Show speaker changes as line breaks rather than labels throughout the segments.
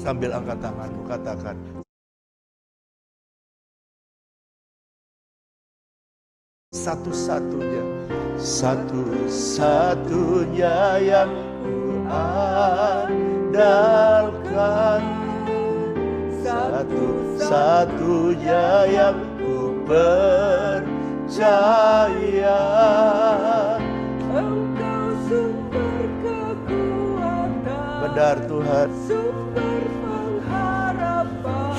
Sambil angkat tanganmu katakan, satu-satunya, satu-satunya yang ku andalkan, satu-satunya yang ku percaya.
Engkau sumber kekuatan,
Benar Tuhan,
sumber pengharapan,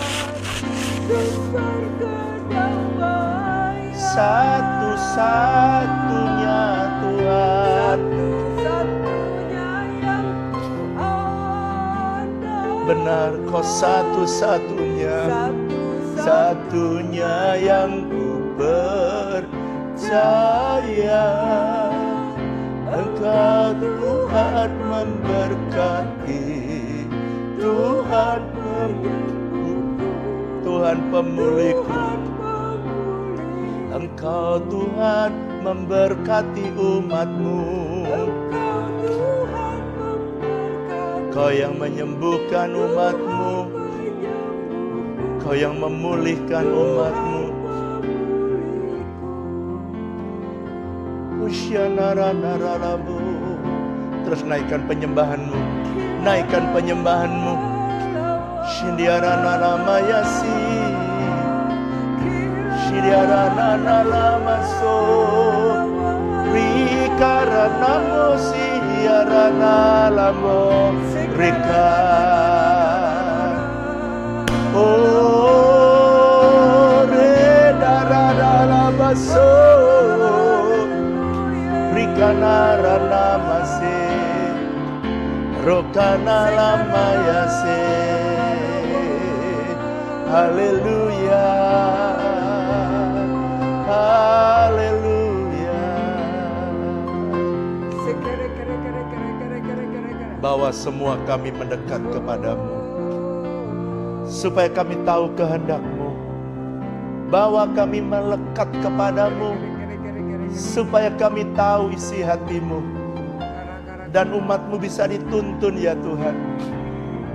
sumber kedamaian.
Satu-satunya Tuhan,
Satu-satunya yang ku andalkan.
benar Kau satu-satunya, satunya yang ku percaya. Engkau Tuhan memberkati, Tuhan Tuhan pemulihku. Engkau Tuhan memberkati umat-Mu. Kau yang menyembuhkan umat-Mu, Kau yang memulihkan umat-Mu. Usyanara-naralamu. Terus naikkan penyembahan-Mu, naikkan penyembahan-Mu. Shindiarana-namayasi, Shindiarana-nalamaso, Rikaranamosi, Yaranalamo, Rika. Oh, Redaranabaso, Rikanaranamase, Rokanalamayase. Haleluya, haleluya. Bawa semua kami mendekat kepadamu, supaya kami tahu kehendak-Mu. Bawa kami melekat kepadamu, supaya kami tahu isi hati-Mu. Dan umat-Mu bisa dituntun ya Tuhan.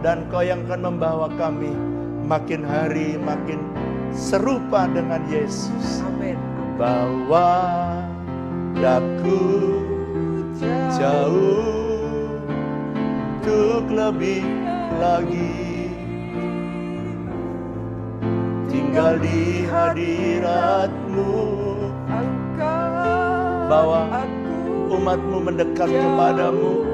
Dan Kau yang akan membawa kami makin hari makin serupa dengan Yesus.
Amin.
Bawa daku jauh untuk lebih lagi tinggal di hadirat-Mu. Bawa umat-Mu mendekat kepadamu.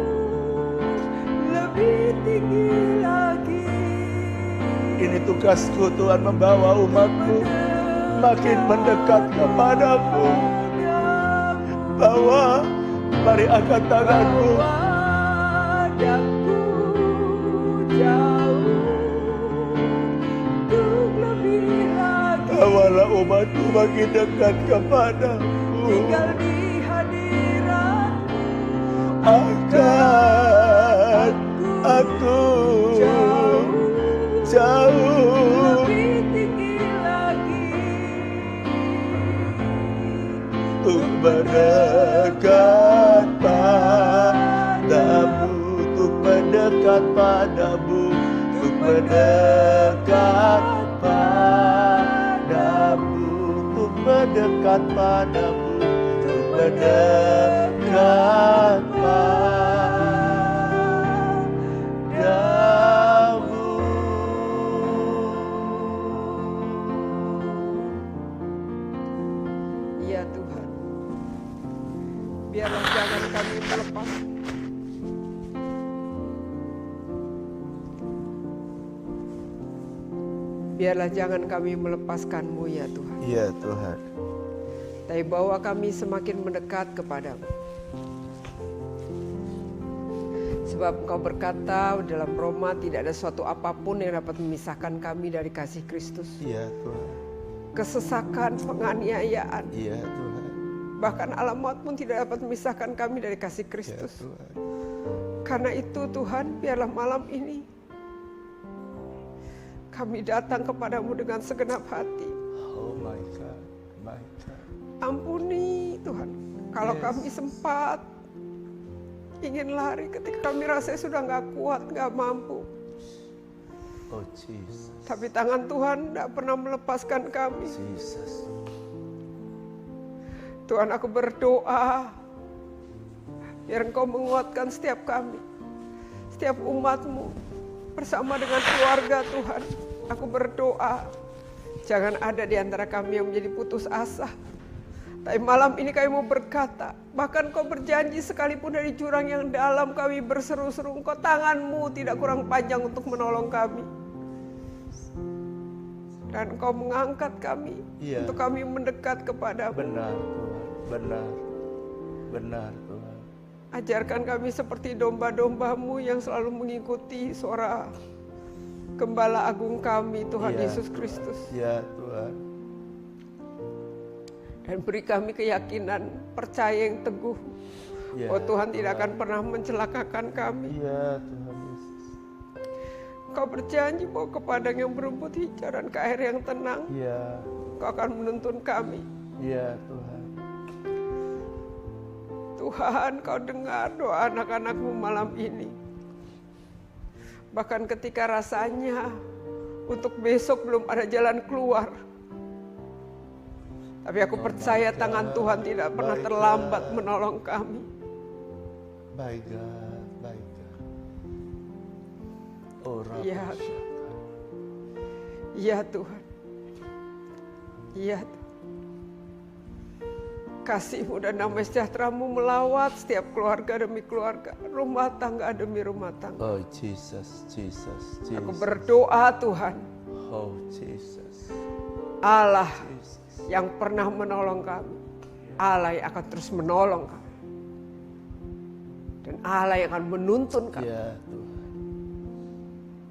Lebih tinggi lagi.
Ini tugasku Tuhan, membawa umat-Mu makin mendekat kepadamu. Bawa, mari angkat tanganmu.
Padaku jauh untuk lebih lagi.
Bawalah umat-Mu makin dekat kepadamu.
Tinggal di hadirat-Mu.
Angkat aku jauh
lebih tinggi lagi.
untuk mendekat padamu, untuk mendekat padamu, untuk mendekat padamu, untuk mendekat padamu, untuk mendekat padamu.
Ya Tuhan, biarlah jangan kami melepas. Biarlah jangan kami melepaskan-Mu ya Tuhan.
Ya Tuhan.
Tapi bawa kami semakin mendekat kepadamu. Sebab Engkau berkata dalam Roma, tidak ada suatu apapun yang dapat memisahkan kami dari kasih Kristus.
Iya Tuhan.
Kesesakan, penganiayaan,
Iya Tuhan.
bahkan alam maut pun tidak dapat memisahkan kami dari kasih
Iya
Kristus.
Tuhan.
Karena itu Tuhan, biarlah malam ini kami datang kepadamu dengan segenap hati.
Oh my God, my God.
Ampuni Tuhan, kalau
Yes.
kami sempat ingin lari ketika kami rasa sudah gak kuat, gak mampu.
Oh Jesus.
Tapi tangan Tuhan tidak pernah melepaskan kami.
Jesus.
Tuhan, aku berdoa biar Engkau menguatkan setiap kami, setiap umat-Mu bersama dengan keluarga. Tuhan, aku berdoa jangan ada di antara kami yang menjadi putus asa. Tapi malam ini kami mau berkata, bahkan Kau berjanji sekalipun dari jurang yang dalam kami berseru-seru, Engkau tangan-Mu tidak kurang panjang untuk menolong kami. Dan Engkau mengangkat kami untuk kami mendekat kepada-Mu.
Benar Tuhan, benar, benar Tuhan.
Ajarkan kami seperti domba-domba-Mu yang selalu mengikuti suara Gembala Agung kami, Tuhan Yesus Kristus.
Ya Tuhan.
Dan beri kami keyakinan, percaya yang teguh. Oh Tuhan tidak akan pernah mencelakakan kami.
Ya Tuhan Yesus.
Kau berjanji bahwa ke padang yang berumput hijau dan ke air yang tenang, Kau akan menuntun kami.
Ya Tuhan.
Tuhan, Kau dengar doa anak-anak-Mu malam ini. Bahkan ketika rasanya untuk besok belum ada jalan keluar. Tapi aku percaya tangan Tuhan tidak pernah terlambat menolong kami.
Baik God, baik God. Oh,
Iya Tuhan. Iya Tuhan. Iya Tuhan. Kasih-Mu dan damai sejahtera-Mu melawat setiap keluarga demi keluarga, rumah tangga demi rumah tangga.
Oh Jesus, Jesus, Jesus.
Aku berdoa Tuhan.
Oh Jesus.
Allah yang pernah menolong kami, Allah yang akan terus menolong kami, dan Allah yang akan menuntun kami.
Ya Tuhan.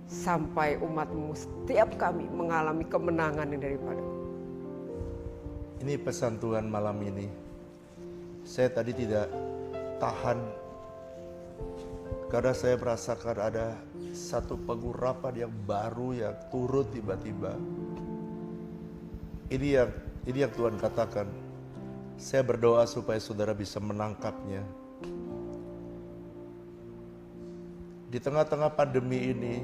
Sampai umat-Mu setiap kami mengalami kemenangan yang daripada-Mu.
Ini pesan Tuhan malam ini. Saya tadi tidak tahan karena saya merasakan ada satu pengurapan yang baru yang turun tiba-tiba. Ini yang Tuhan katakan. Saya berdoa supaya saudara bisa menangkapnya. Di tengah-tengah pandemi ini,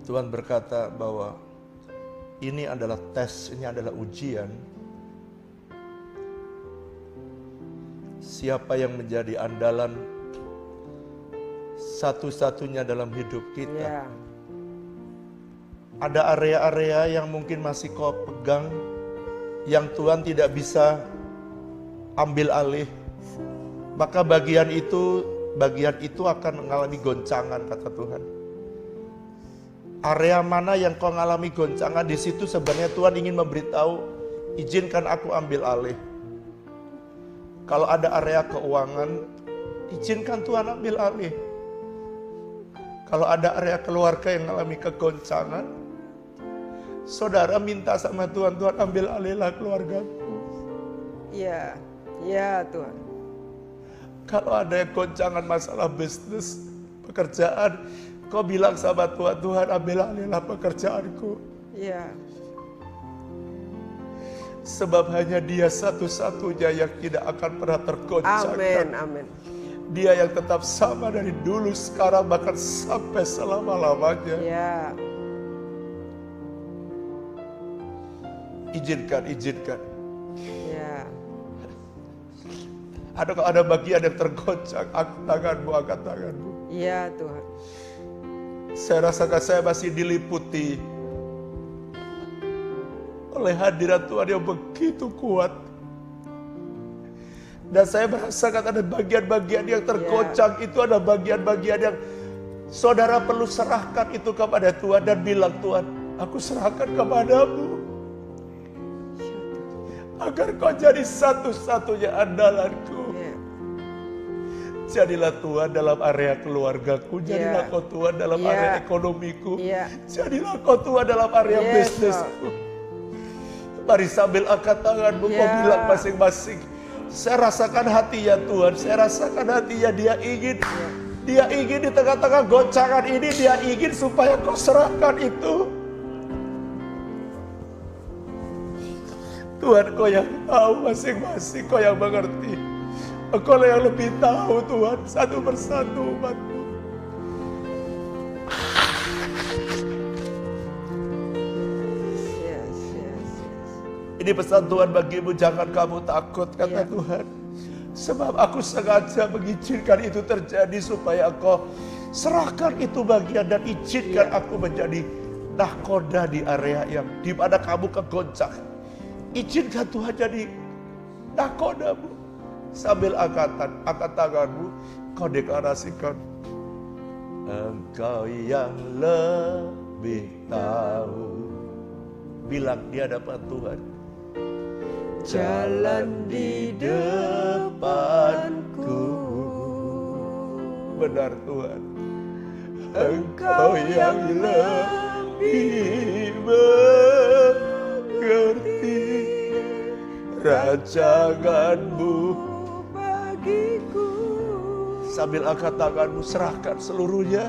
Tuhan berkata bahwa ini adalah tes, ini adalah ujian. Siapa yang menjadi andalan satu-satunya dalam hidup kita. Ada area-area yang mungkin masih kau pegang, yang Tuhan tidak bisa ambil alih. Maka bagian itu akan mengalami goncangan, kata Tuhan. Area mana yang kau mengalami goncangan, di situ sebenarnya Tuhan ingin memberitahu, izinkan aku ambil alih. Kalau ada area keuangan, izinkan Tuhan ambil alih. Kalau ada area keluarga yang mengalami kegoncangan, saudara minta sama Tuhan, Tuhan ambil alihlah keluargaku.
Iya, iya Tuhan.
Kalau ada goncangan masalah bisnis, pekerjaan, kau bilang sama Tuhan, Tuhan ambil alihlah pekerjaanku.
Iya.
Sebab hanya Dia satu-satunya yang tidak akan pernah tergoncangkan.
Amin, amin.
Dia yang tetap sama dari dulu, sekarang, bahkan sampai selama-lamanya.
Iya.
Izinkan.
Iya.
Ada bagian yang tergoncang, angkat tanganmu.
Iya Tuhan.
Saya rasakan saya masih diliputi oleh hadirat Tuhan yang begitu kuat. Dan saya merasakan ada bagian-bagian yang tergoncang, itu ada bagian-bagian yang saudara perlu serahkan itu kepada Tuhan dan bilang, Tuhan, aku serahkan kepadamu. Agar kau jadi satu-satunya andalanku. Jadilah Tuhan dalam area keluargaku, jadilah kau Tuhan dalam area ekonomiku, jadilah kau Tuhan dalam area bisnisku. Mari sambil angkat tanganmu, kau bilang masing-masing, saya rasakan hatinya Tuhan, saya rasakan hatinya Dia ingin di tengah-tengah goncangan ini, Dia ingin supaya kau serahkan itu. Tuhan, kau yang tahu masing-masing, kau yang mengerti. Engkau yang lebih tahu Tuhan, satu persatu umat-Mu. Ini pesan Tuhan bagimu, jangan kamu takut, kata Tuhan. Sebab aku sengaja mengizinkan itu terjadi supaya kau serahkan itu bagian dan izinkan aku menjadi nahkoda di area yang di mana kamu kegoncang. Izinkan Tuhan jadi nahkodamu. Sambil angkat tanganmu, kau deklarasikan, Engkau yang lebih tahu. Bilang di hadapan Tuhan, jalan di depanku. Benar Tuhan, Engkau yang lebih mengerti rancanganmu bagiku. Sambil angkat tanganmu, serahkan seluruhnya.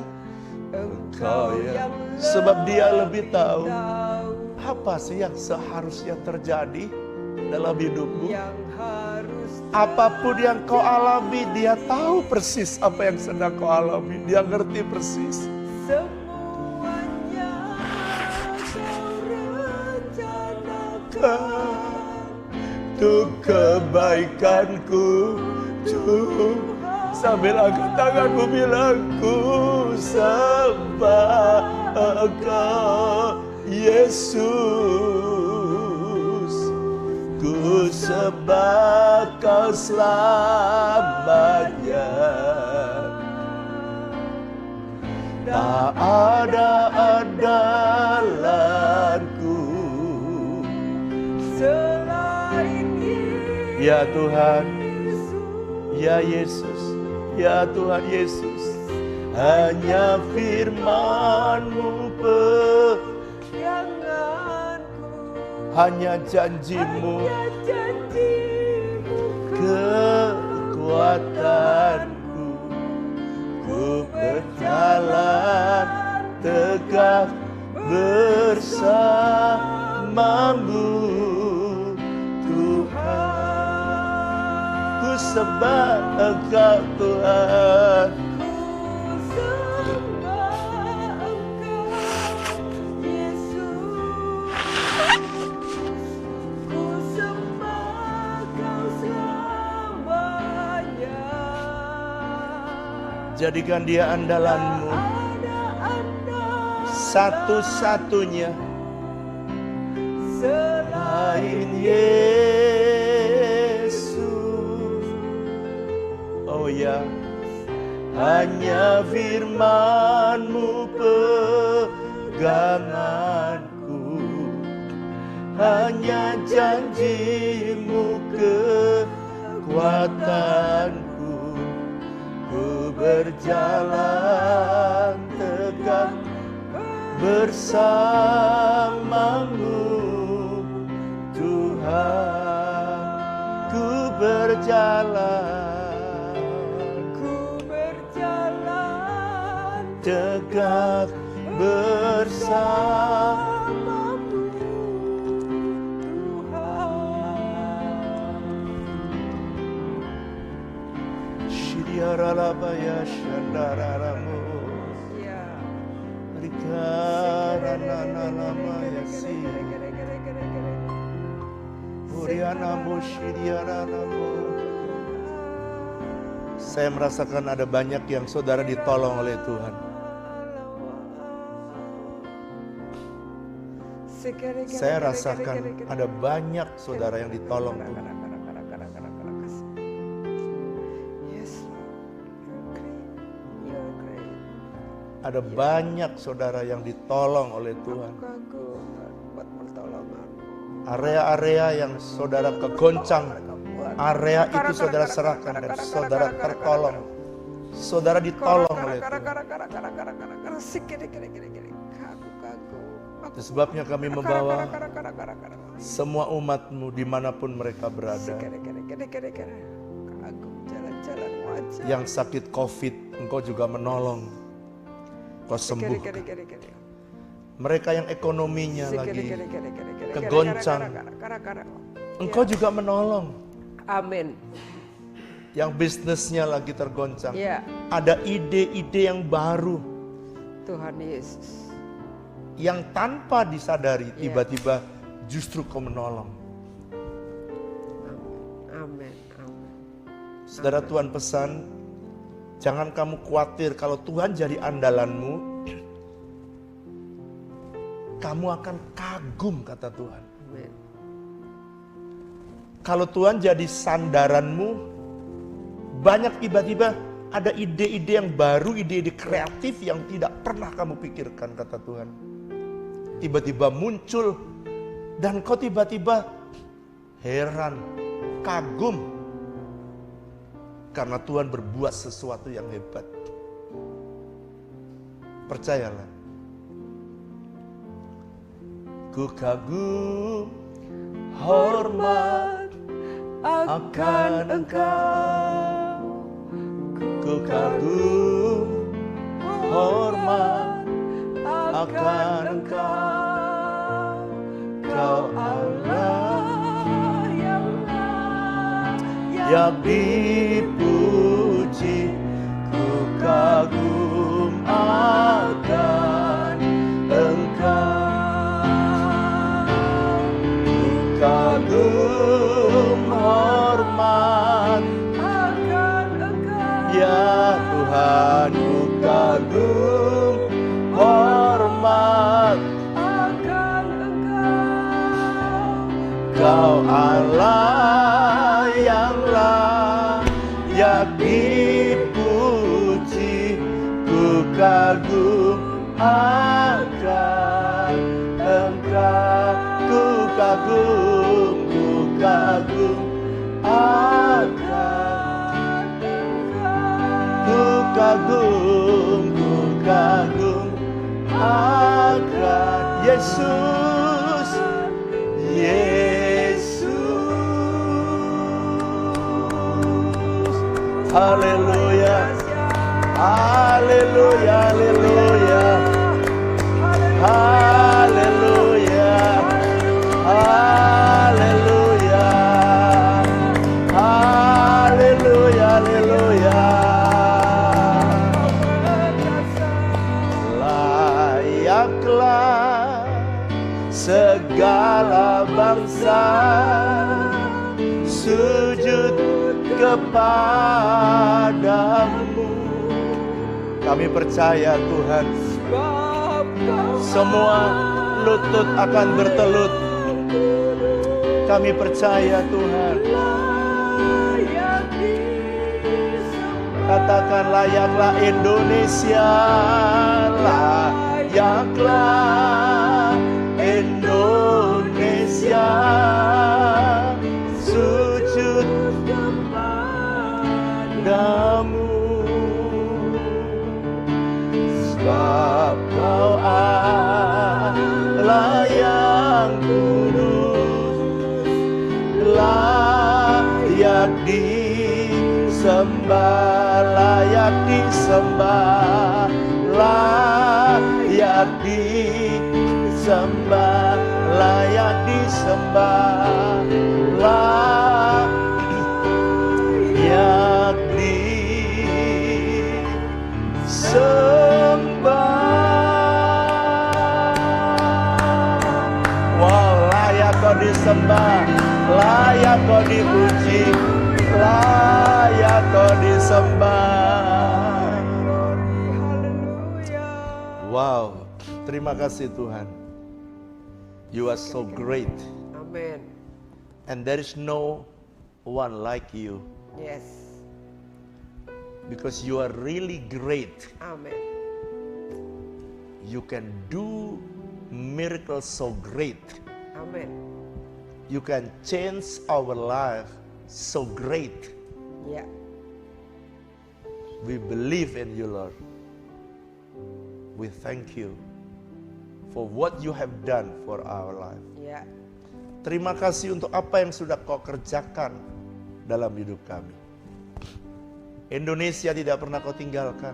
Engkau yang sebab Dia lebih tahu apa sih yang seharusnya terjadi dalam hidupmu. Apapun yang kau alami, Dia tahu persis apa yang sedang kau alami. Dia ngerti persis. Semuanya kau rencanakan untuk kebaikanku, Tuhan. Sambil angkat tanganmu, bilang, ku sembah Engkau Yesus, ku sembah Kau selamanya. Tak ada andalanku selain Yesus. Ya Tuhan, ya Yesus, ya Tuhan Yesus, hanya firman-Mu peganganku, hanya janji-Mu kekuatanku. Ku berjalan tegak bersama-Mu, Tuhan. Ku sembah Engkau, Tuhan. Jadikan Dia andalanmu, satu-satunya selain Yesus. Oh ya, hanya firman-Mu peganganku, hanya janji-Mu kekuatanku. Ku berjalan tegak bersama-Mu, Tuhan. Ku berjalan tegak bersama-Mu, Shiriyaralabaya shandararamu, Rikarananamaya si, Urianamu shiriyaranamu. Saya merasakan ada banyak yang saudara ditolong oleh Tuhan. Saya rasakan ada banyak saudara yang ditolong Tuhan. Ada banyak saudara yang ditolong oleh Tuhan. Area-area yang saudara kegoncang, area itu saudara serahkan dan saudara tertolong. Saudara ditolong oleh Tuhan. Itu sebabnya kami membawa semua umat-Mu dimanapun mereka berada. Yang sakit COVID, Engkau juga menolong. Kau sembuhkan. Mereka yang ekonominya lagi kegoncang, Engkau juga menolong.
Amin.
Yang bisnisnya lagi tergoncang, ada ide-ide yang baru,
Tuhan Yesus,
yang tanpa disadari tiba-tiba justru Kau menolong. Saudara, Tuhan pesan, jangan kamu khawatir kalau Tuhan jadi andalanmu, kamu akan kagum, kata Tuhan.
Amin.
Kalau Tuhan jadi sandaranmu, banyak tiba-tiba ada ide-ide yang baru, ide-ide kreatif yang tidak pernah kamu pikirkan, kata Tuhan. Tiba-tiba muncul, dan kau tiba-tiba heran, kagum, karena Tuhan berbuat sesuatu yang hebat. Percayalah. Ku kagum, hormat akan Engkau. Ku kagum, hormat akan Engkau. Kau Allah yang dipuji. Ku kagum akan Engkau. Ku kagum, hormat
Akan Engkau.
ya Tuhan. Ku kagum, hormat
Akan Engkau.
Kau Allah yang layak dipuji. Ku kagum akan Engkau. Ku kagum, ku kagum akan
Engkau.
Ku kagum, ku kagum akan Yesus, Yesus. Haleluya, haleluya, haleluya, haleluya, haleluya, haleluya, haleluya. Layaklah segala bangsa sujud kepadamu. Kami percaya Tuhan, semua lutut akan bertelut. Kami percaya Tuhan. Katakan, layaklah Indonesia, layaklah Indonesia sujud kepadamu. Sebab Kau Allah yang kudus, layak disembah, layak disembah, layak disembah, layak disembah, layak disembah. Wow, layak Kau disembah, layak Kau dipuji, layak Kau disembah. Wow, terima kasih Tuhan. You are so great,
Amen.
and there is no one like you,
Yes.
because you are really great.
Amen.
You can do miracles so great.
Amen.
You can change our life so great.
Ya.
We believe in you, Lord. We thank you for what you have done for our life.
Ya.
Terima kasih untuk apa yang sudah Kau kerjakan dalam hidup kami. Indonesia tidak pernah Kau tinggalkan.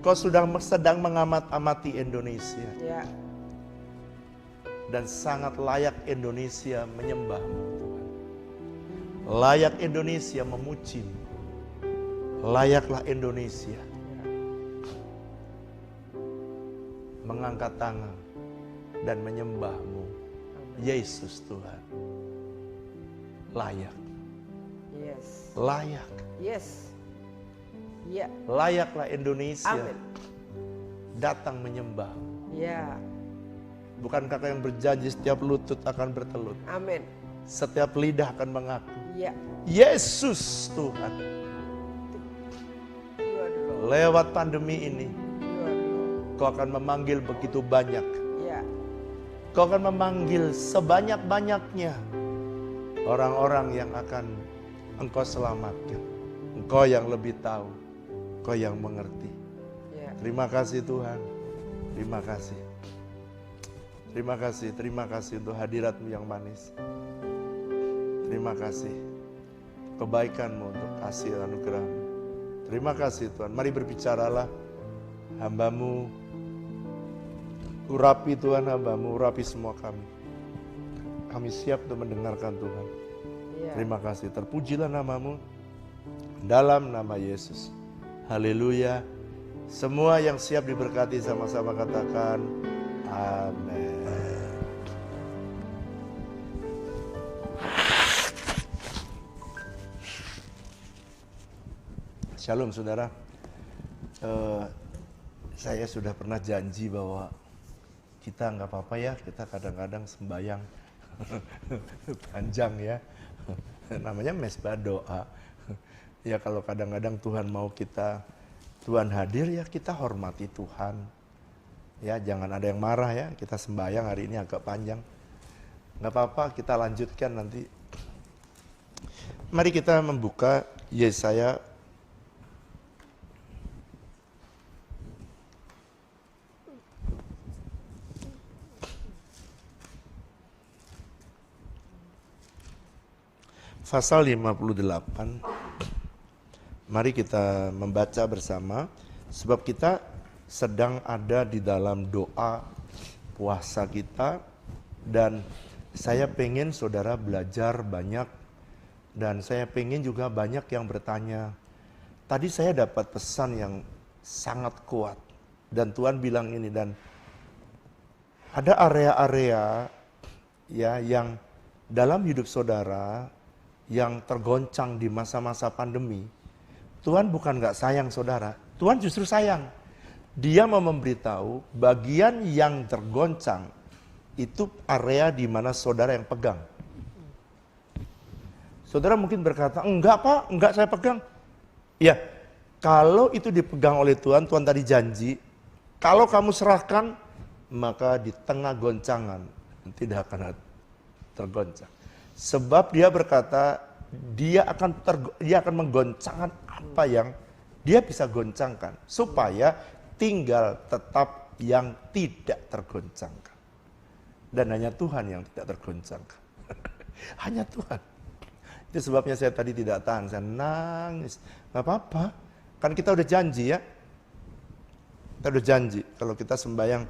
Kau sedang mengamat-amati Indonesia.
Ya.
Dan sangat layak Indonesia menyembah-Mu, Tuhan. Layak Indonesia memuji-Mu. Layaklah Indonesia mengangkat tangan dan menyembah-Mu, Yesus Tuhan. Layak.
Ya. Yes.
Layak.
Yes. Ya.
Layaklah Indonesia
Amin.
datang menyembah.
Ya.
Bukankah yang berjanji setiap lutut akan bertelut,
Amin.
setiap lidah akan mengaku
Ya.
Yesus Tuhan.
You are the Lord.
Lewat pandemi ini
You are the Lord.
Kau akan memanggil begitu banyak.
Ya.
Kau akan memanggil sebanyak-banyaknya orang-orang yang akan Engkau selamatkan. Engkau yang lebih tahu, Engkau yang mengerti.
Ya.
Terima kasih Tuhan. Terima kasih. Terima kasih untuk hadirat-Mu yang manis. Terima kasih kebaikan-Mu untuk kasih anugerah-Mu. Terima kasih Tuhan. Mari berbicaralah, hamba-Mu. Urapi Tuhan hamba-Mu, urapi semua kami. Kami siap untuk mendengarkan Tuhan.
Ya.
Terima kasih. Terpujilah nama-Mu dalam nama Yesus. Haleluya. Semua yang siap diberkati sama-sama katakan amin. Shalom saudara. Saya sudah pernah janji bahwa kita nggak apa-apa ya, kita kadang-kadang sembahyang panjang ya. Namanya mesbah doa. Ya kalau kadang-kadang Tuhan mau Tuhan hadir ya kita hormati Tuhan. Ya jangan ada yang marah ya, kita sembahyang hari ini agak panjang. Nggak apa-apa, kita lanjutkan nanti. Mari kita membuka Yesaya pasal 58. Mari kita membaca bersama, sebab kita sedang ada di dalam doa puasa kita, dan saya pengen saudara belajar banyak, dan saya pengen juga banyak yang bertanya. Tadi saya dapat pesan yang sangat kuat, dan Tuhan bilang ini, dan ada area-area ya yang dalam hidup saudara yang tergoncang di masa-masa pandemi. Tuhan bukan gak sayang saudara, Tuhan justru sayang. Dia mau memberitahu bagian yang tergoncang itu area di mana saudara yang pegang. Saudara mungkin berkata, enggak Pak, enggak saya pegang. Ya, kalau itu dipegang oleh Tuhan, Tuhan tadi janji, kalau kamu serahkan, maka di tengah goncangan tidak akan tergoncang. Sebab dia berkata, dia akan menggoncangkan apa yang dia bisa goncangkan, supaya tinggal tetap yang tidak tergoncangkan. Dan hanya Tuhan yang tidak tergoncangkan. Hanya Tuhan. Itu sebabnya saya tadi tidak tahan, saya nangis. Gak apa-apa, kan kita udah janji ya. Kita udah janji, kalau kita sembahyang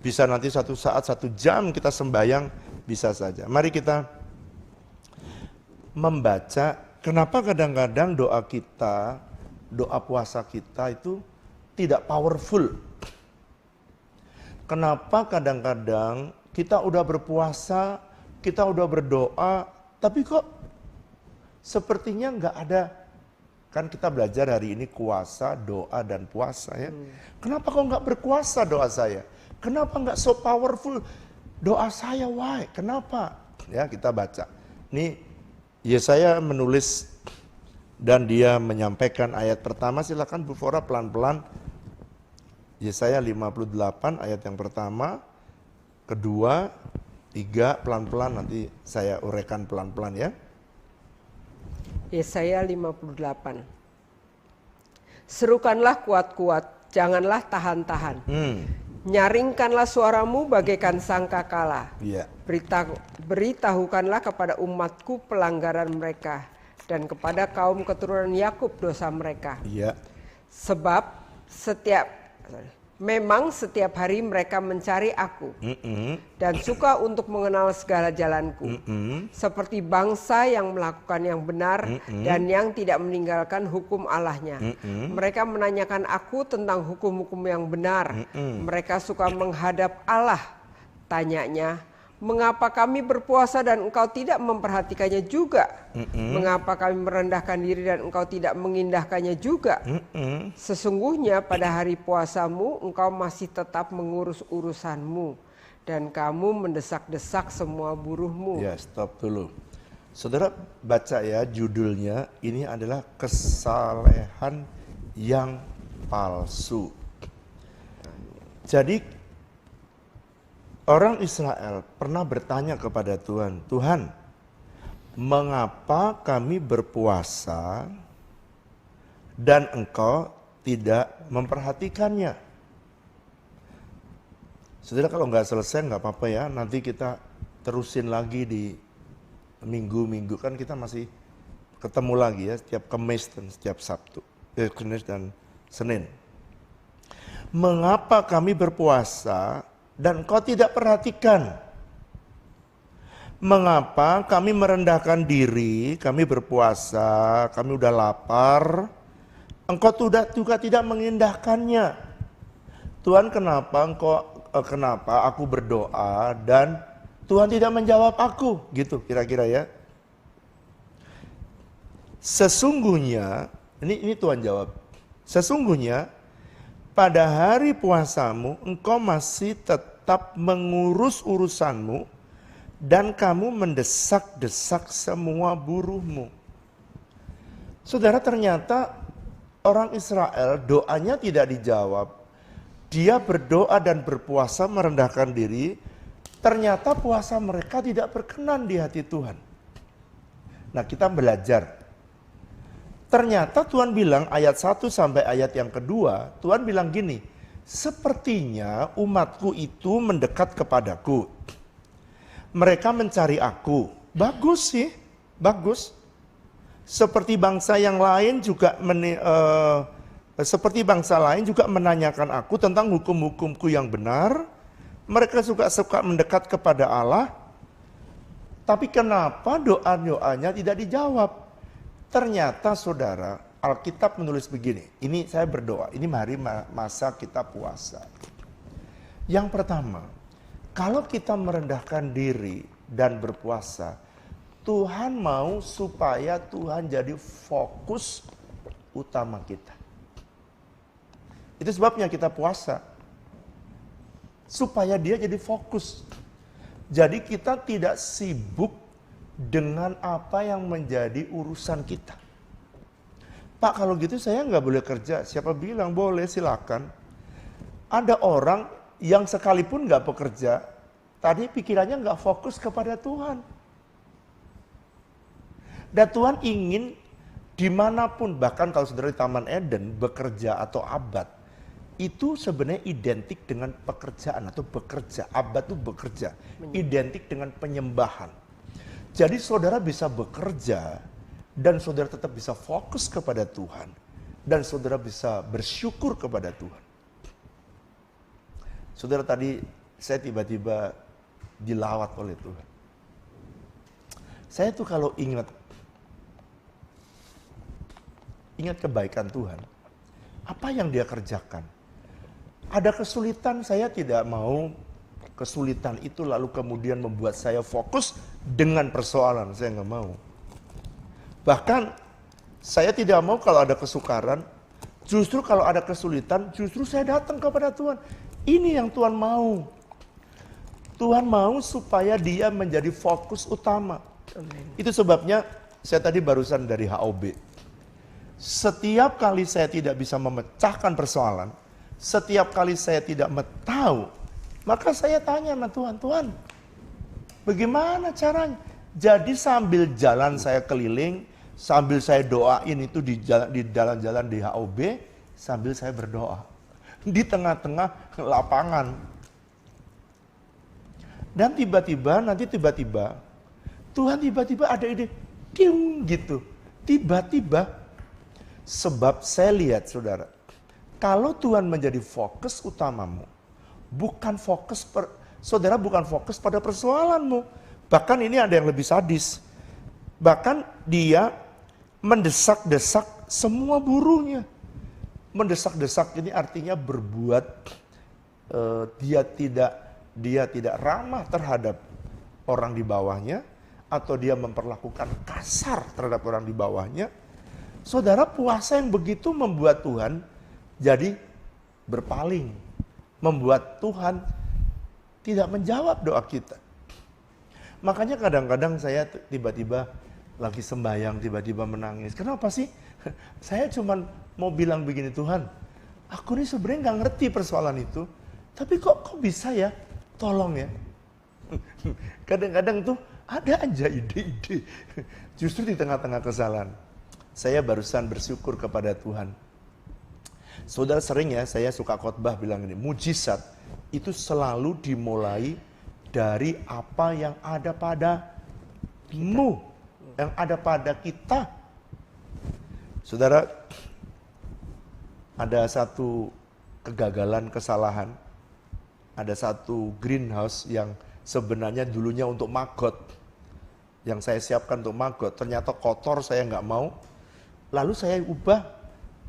bisa nanti satu saat, 1 jam kita sembahyang, bisa saja. Mari kita membaca, kenapa kadang-kadang doa kita, doa puasa kita itu tidak powerful. Kenapa kadang-kadang kita udah berpuasa, kita udah berdoa, tapi kok sepertinya nggak ada. Kan kita belajar hari ini kuasa, doa, dan puasa ya. Kenapa kok nggak berkuasa doa saya? Kenapa nggak so powerful doa saya? Why? Kenapa? Ya kita baca. Nih Yesaya menulis dan dia menyampaikan ayat pertama, silakan Bu Fora pelan-pelan. Yesaya 58 ayat yang pertama, kedua, 3 pelan-pelan, nanti saya uraikan pelan-pelan ya.
Yesaya 58. Serukanlah kuat-kuat, janganlah tahan-tahan. Nyaringkanlah suaramu bagaikan sangkakala.
Iya.
Beritahukanlah kepada umatku pelanggaran mereka, dan kepada kaum keturunan Yakub dosa mereka.
Iya.
Sebab memang setiap hari mereka mencari aku, dan suka untuk mengenal segala jalanku. Seperti bangsa yang melakukan yang benar dan yang tidak meninggalkan hukum Allahnya. Mereka menanyakan aku tentang hukum-hukum yang benar. Mereka suka menghadap Allah. Tanyanya, Mengapa kami berpuasa dan engkau tidak memperhatikannya juga? Mengapa kami merendahkan diri dan engkau tidak mengindahkannya juga? Sesungguhnya pada hari puasamu engkau masih tetap mengurus urusanmu dan kamu mendesak-desak semua buruhmu.
Ya, stop dulu. Saudara baca ya, judulnya ini adalah kesalehan yang palsu. Jadi orang Israel pernah bertanya kepada Tuhan, Tuhan, mengapa kami berpuasa dan engkau tidak memperhatikannya? Saudara, kalau nggak selesai nggak apa-apa ya, nanti kita terusin lagi di minggu-minggu, kan kita masih ketemu lagi ya, setiap Kamis dan setiap Sabtu, Kamis dan Senin. Mengapa kami berpuasa dan engkau tidak perhatikan? Mengapa kami merendahkan diri, kami berpuasa, kami udah lapar, engkau juga tidak mengindahkannya? Tuhan, kenapa aku berdoa dan Tuhan tidak menjawab aku? Gitu kira-kira ya. Sesungguhnya, ini Tuhan jawab. Sesungguhnya pada hari puasamu engkau masih tetap mengurus urusanmu dan kamu mendesak-desak semua buruhmu. Saudara, ternyata orang Israel doanya tidak dijawab. Dia berdoa dan berpuasa merendahkan diri, ternyata puasa mereka tidak berkenan di hati Tuhan. Nah, kita belajar. Ternyata Tuhan bilang ayat 1 sampai ayat yang kedua, Tuhan bilang gini, sepertinya umatku itu mendekat kepadaku. Mereka mencari aku. Bagus sih, bagus. Seperti bangsa yang lain juga menanyakan aku tentang hukum-hukumku yang benar. Mereka juga suka mendekat kepada Allah. Tapi kenapa doa-doanya tidak dijawab? Ternyata saudara, Alkitab menulis begini, ini saya berdoa, ini hari masa kita puasa. Yang pertama, kalau kita merendahkan diri dan berpuasa, Tuhan mau supaya Tuhan jadi fokus utama kita. Itu sebabnya kita puasa. Supaya dia jadi fokus. Jadi kita tidak sibuk dengan apa yang menjadi urusan kita. Pak, kalau gitu saya nggak boleh kerja. Siapa bilang boleh, silakan. Ada orang yang sekalipun nggak bekerja, tadi pikirannya nggak fokus kepada Tuhan. Dan Tuhan ingin dimanapun, bahkan kalau saudara di Taman Eden bekerja atau abad, itu sebenarnya identik dengan pekerjaan atau bekerja. Abad itu bekerja, identik dengan penyembahan. Jadi saudara bisa bekerja dan saudara tetap bisa fokus kepada Tuhan. Dan saudara bisa bersyukur kepada Tuhan. Saudara, tadi saya tiba-tiba dilawat oleh Tuhan. Saya tuh kalau ingat kebaikan Tuhan, apa yang dia kerjakan. Ada kesulitan, saya tidak mau kesulitan itu lalu kemudian membuat saya fokus dengan persoalan, saya nggak mau. Bahkan saya tidak mau kalau ada kesukaran, justru kalau ada kesulitan, justru saya datang kepada Tuhan. Ini yang Tuhan mau. Tuhan mau supaya dia menjadi fokus utama. Itu sebabnya saya tadi barusan dari HOB. Setiap kali saya tidak bisa memecahkan persoalan, setiap kali saya tidak tahu, maka saya tanya sama Tuhan, Tuhan, bagaimana caranya? Jadi sambil jalan saya keliling, sambil saya doain itu di jalan-jalan di HOB, sambil saya berdoa. Di tengah-tengah lapangan. Dan tiba-tiba, Tuhan tiba-tiba ada ide, tiung gitu. Tiba-tiba, sebab saya lihat saudara, kalau Tuhan menjadi fokus utamamu, saudara bukan fokus pada persoalanmu. Bahkan ini ada yang lebih sadis. Bahkan dia mendesak-desak semua buruhnya. Mendesak-desak ini artinya berbuat dia tidak ramah terhadap orang di bawahnya, atau dia memperlakukan kasar terhadap orang di bawahnya, saudara, puasa yang begitu membuat Tuhan jadi berpaling, membuat Tuhan tidak menjawab doa kita. Makanya kadang-kadang saya tiba-tiba lagi sembahyang, tiba-tiba menangis. Kenapa sih? Saya cuma mau bilang begini, Tuhan, aku ini sebenarnya nggak ngerti persoalan itu, tapi kok bisa ya? Tolong ya. Kadang-kadang tuh ada aja ide-ide, justru di tengah-tengah kesalahan. Saya barusan bersyukur kepada Tuhan. Saudara, sering ya saya suka khotbah bilang ini, mujizat itu selalu dimulai dari apa yang ada padamu, yang ada pada kita. Saudara, ada satu kegagalan, kesalahan. Ada satu greenhouse yang sebenarnya dulunya untuk maggot, yang saya siapkan untuk maggot, ternyata kotor, saya nggak mau. Lalu saya ubah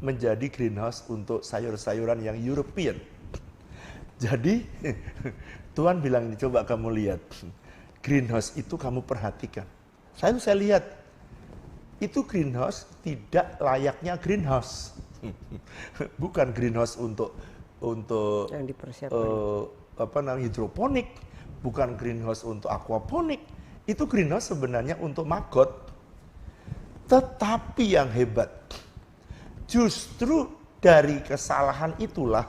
menjadi greenhouse untuk sayur-sayuran yang European. Jadi Tuhan bilang ini, coba kamu lihat, greenhouse itu kamu perhatikan. Saya lihat, itu greenhouse tidak layaknya greenhouse. Bukan greenhouse untuk yang dipersiapkan, hidroponik, bukan greenhouse untuk aquaponik. Itu greenhouse sebenarnya untuk maggot. Tetapi yang hebat, justru dari kesalahan itulah,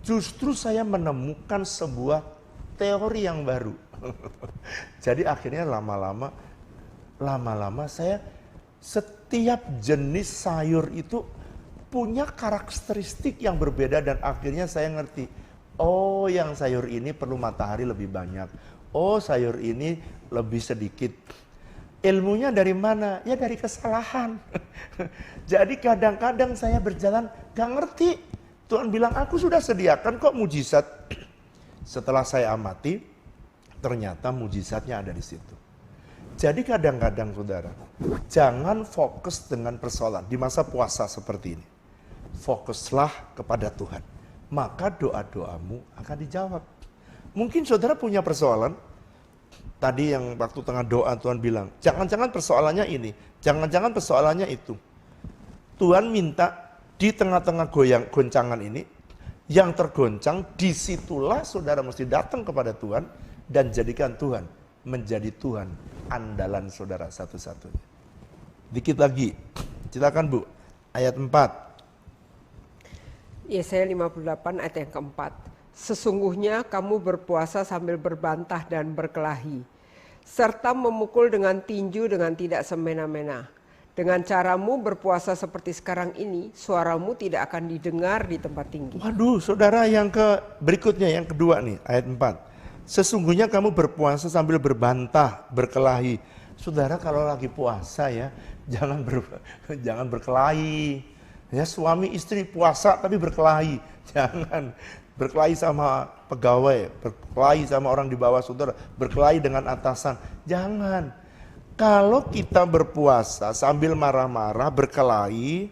justru saya menemukan sebuah teori yang baru. Jadi akhirnya lama-lama saya, setiap jenis sayur itu punya karakteristik yang berbeda, dan akhirnya saya ngerti, oh yang sayur ini perlu matahari lebih banyak, oh sayur ini lebih sedikit. Ilmunya dari mana? Ya dari kesalahan. Jadi kadang-kadang saya berjalan gak ngerti. Tuhan bilang, aku sudah sediakan kok mujizat. Setelah saya amati, ternyata mujizatnya ada di situ. Jadi kadang-kadang saudara, jangan fokus dengan persoalan di masa puasa seperti ini. Fokuslah kepada Tuhan, maka doa-doamu akan dijawab. Mungkin saudara punya persoalan, tadi yang waktu tengah doa Tuhan bilang, jangan-jangan persoalannya ini, jangan-jangan persoalannya itu. Tuhan minta di tengah-tengah goncangan ini, yang tergoncang, disitulah saudara mesti datang kepada Tuhan dan jadikan Tuhan menjadi Tuhan andalan saudara satu-satunya. Dikit lagi, silakan Bu, ayat 4.
Yesaya 58 ayat yang keempat. Sesungguhnya kamu berpuasa sambil berbantah dan berkelahi, serta memukul dengan tinju dengan tidak semena-mena. Dengan caramu berpuasa seperti sekarang ini, suaramu tidak akan didengar di tempat tinggi.
Waduh, saudara, yang berikutnya, yang kedua nih, ayat 4. Sesungguhnya kamu berpuasa sambil berbantah, berkelahi. Saudara, kalau lagi puasa ya, jangan berkelahi. Ya, suami istri puasa tapi berkelahi. Jangan berkelahi sama pegawai, berkelahi sama orang di bawah saudara, berkelahi dengan atasan. Jangan. Kalau kita berpuasa sambil marah-marah, berkelahi,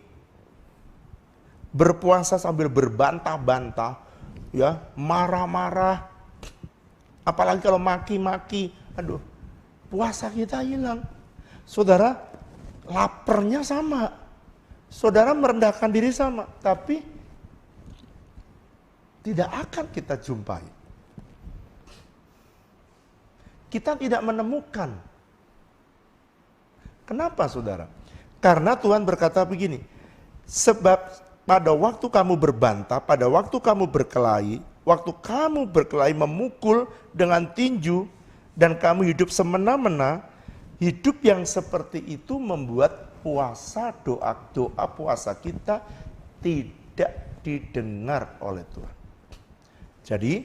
berpuasa sambil berbantah-bantah, ya, marah-marah, apalagi kalau maki-maki, aduh, puasa kita hilang. Saudara, laparnya sama. Saudara merendahkan diri sama, tapi tidak akan kita jumpai. Kita tidak menemukan. Kenapa saudara? Karena Tuhan berkata begini, sebab pada waktu kamu berbantah, pada waktu kamu berkelahi, memukul dengan tinju, dan kamu hidup semena-mena, hidup yang seperti itu membuat doa puasa kita tidak didengar oleh Tuhan. Jadi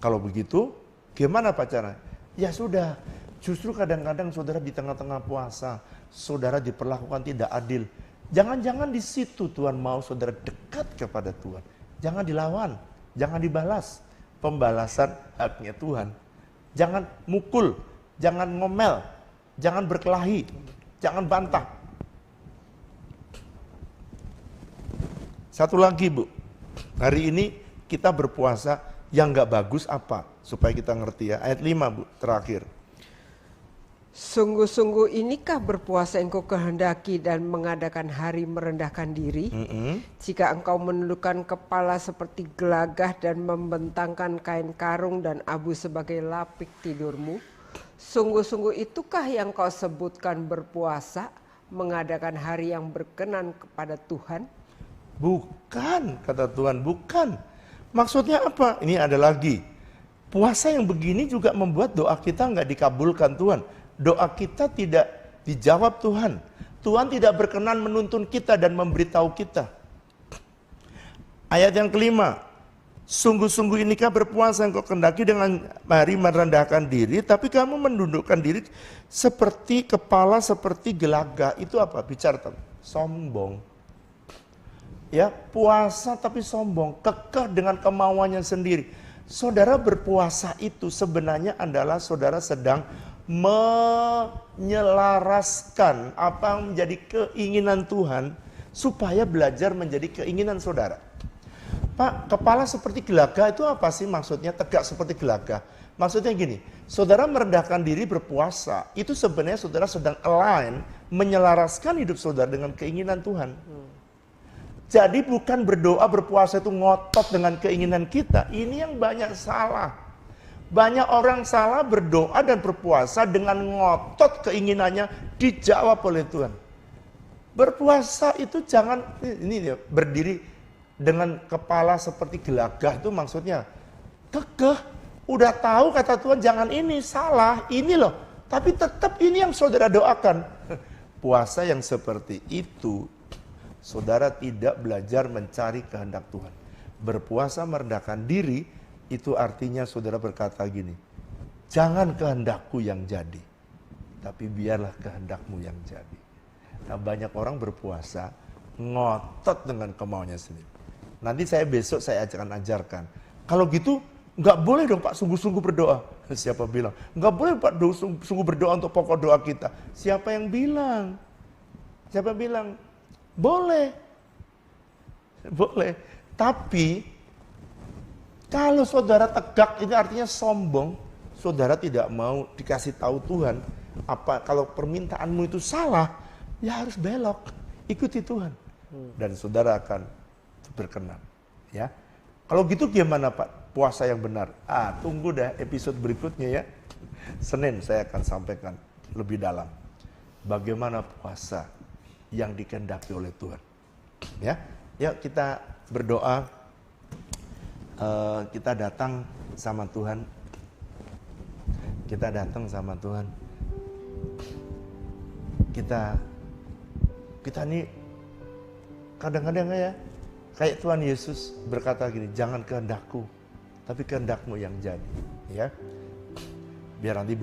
kalau begitu gimana pacarnya? Ya sudah, justru kadang-kadang saudara di tengah-tengah puasa, saudara diperlakukan tidak adil. Jangan-jangan di situ Tuhan mau saudara dekat kepada Tuhan. Jangan dilawan, jangan dibalas. Pembalasan haknya Tuhan. Jangan mukul, jangan ngomel, jangan berkelahi, jangan bantah. Satu lagi Bu, hari ini kita berpuasa yang gak bagus apa? Supaya kita ngerti ya, ayat 5 Bu, terakhir.
Sungguh-sungguh inikah berpuasa engkau kehendaki dan mengadakan hari merendahkan diri? Jika engkau menundukkan kepala seperti gelagah dan membentangkan kain karung dan abu sebagai lapik tidurmu, sungguh-sungguh itukah yang kau sebutkan berpuasa, mengadakan hari yang berkenan kepada Tuhan?
Bukan, kata Tuhan, bukan. Maksudnya apa? Ini ada lagi. Puasa yang begini juga membuat doa kita nggak dikabulkan Tuhan. Doa kita tidak dijawab Tuhan. Tuhan tidak berkenan menuntun kita dan memberitahu kita. Ayat yang kelima. Sungguh-sungguh inikah berpuasa engkau kehendaki dengan hari merendahkan diri, tapi kamu menundukkan diri seperti kepala seperti gelagah. Itu apa? Bicara tentang sombong. Ya, puasa tapi sombong, kekeh dengan kemauannya sendiri. Saudara berpuasa itu sebenarnya adalah saudara sedang menyelaraskan apa yang menjadi keinginan Tuhan supaya belajar menjadi keinginan saudara. Pak, kepala seperti gelagah itu apa sih maksudnya? Tegak seperti gelagah. Maksudnya gini, saudara merendahkan diri berpuasa, itu sebenarnya saudara sedang align, menyelaraskan hidup saudara dengan keinginan Tuhan. Jadi bukan berdoa berpuasa itu ngotot dengan keinginan kita. Ini yang banyak salah. Banyak orang salah berdoa dan berpuasa dengan ngotot keinginannya dijawab oleh Tuhan. Berpuasa itu jangan, ini berdiri dengan kepala seperti gelagah itu maksudnya kekeh. Udah tahu kata Tuhan jangan ini, salah, ini loh. Tapi tetap ini yang saudara doakan. Puasa yang seperti itu, saudara tidak belajar mencari kehendak Tuhan. Berpuasa merendahkan diri, itu artinya saudara berkata gini, jangan kehendakku yang jadi, tapi biarlah kehendakmu yang jadi. Nah, banyak orang berpuasa, ngotot dengan kemauannya sendiri. Nanti besok saya akan ajarkan. Kalau gitu, nggak boleh dong Pak sungguh-sungguh berdoa. Siapa bilang? Nggak boleh Pak sungguh berdoa untuk pokok doa kita. Siapa yang bilang? Siapa bilang? Boleh. Boleh. Tapi kalau saudara tegak ini artinya sombong, saudara tidak mau dikasih tahu Tuhan. Apa kalau permintaanmu itu salah, ya harus belok, ikuti Tuhan. Dan saudara akan berkenan. Ya, kalau gitu gimana Pak? Puasa yang benar. Tunggu dah episode berikutnya ya. Senin saya akan sampaikan lebih dalam. Bagaimana puasa yang dikehendaki oleh Tuhan. Ya, kita berdoa. Kita datang sama Tuhan. Kita datang sama Tuhan. Kita nih kadang-kadang ya kayak Tuhan Yesus berkata gini, jangan kehendakku, tapi kehendakmu yang jadi. Ya, biar nanti